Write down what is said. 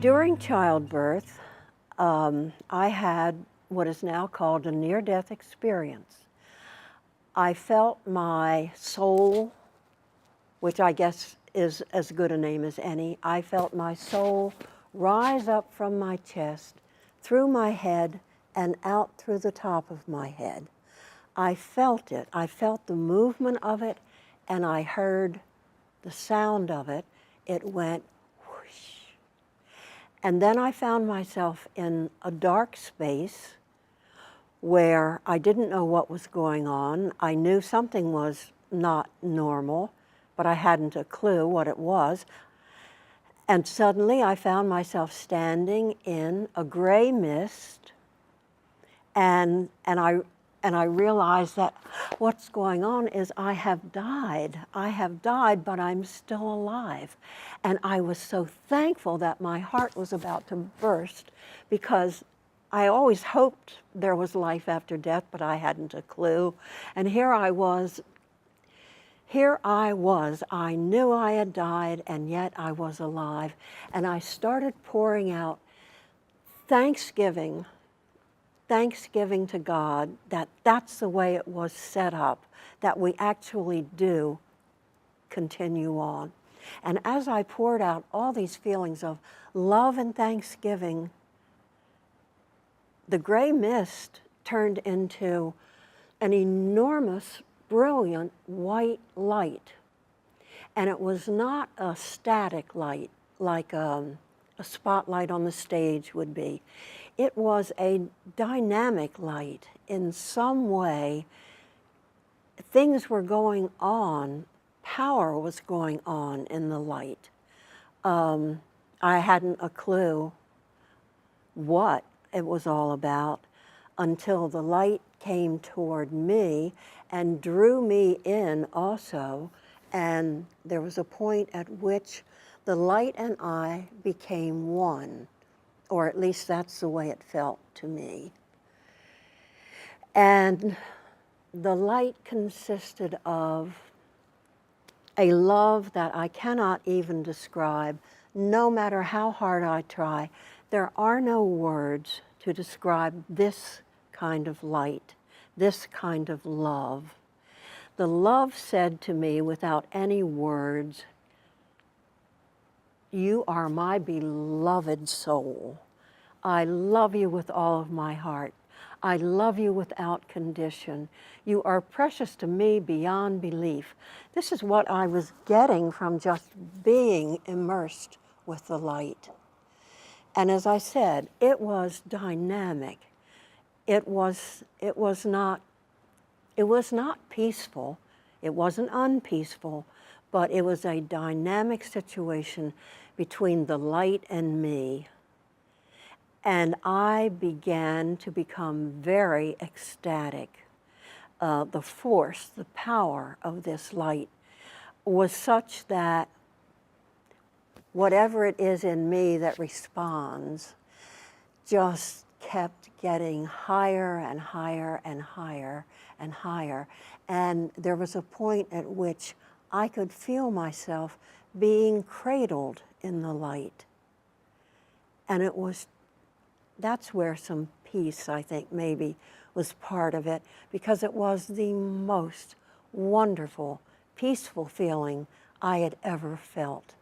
During childbirth, I had what is now called a near-death experience. I felt my soul, which I guess is as good a name as any, I felt my soul rise up from my chest, through my head, and out through the top of my head. I felt it. I felt the movement of it, and I heard the sound of it. It went whoosh. And then I found myself in a dark space where I didn't know what was going on. I knew something was not normal, but I hadn't a clue what it was. And suddenly I found myself standing in a gray mist, and I realized that what's going on is I have died. I have died, but I'm still alive. And I was so thankful that my heart was about to burst, because I always hoped there was life after death, but I hadn't a clue. And here I was. I knew I had died, and yet I was alive. And I started pouring out thanksgiving to God that that's the way it was set up, that we actually do continue on. And as I poured out all these feelings of love and thanksgiving, the gray mist turned into an enormous, brilliant white light. And it was not a static light like a spotlight on the stage would be. It was a dynamic light. In some way, things were going on, power was going on in the light. I hadn't a clue what it was all about until the light came toward me and drew me in also, and there was a point at which the light and I became one, or at least that's the way it felt to me. And the light consisted of a love that I cannot even describe, no matter how hard I try. There are no words to describe this kind of light, this kind of love. The love said to me without any words, "You are my beloved soul. I love you with all of my heart. I love you without condition. You are precious to me beyond belief." This is what I was getting from just being immersed with the light. And as I said, it was dynamic. It was not peaceful. It wasn't unpeaceful, but it was a dynamic situation between the light and me. And I began to become very ecstatic. The force, the power of this light was such that whatever it is in me that responds just kept getting higher and higher and higher and higher. And there was a point at which I could feel myself being cradled in the light. And that's where some peace, I think, maybe was part of it, because it was the most wonderful, peaceful feeling I had ever felt.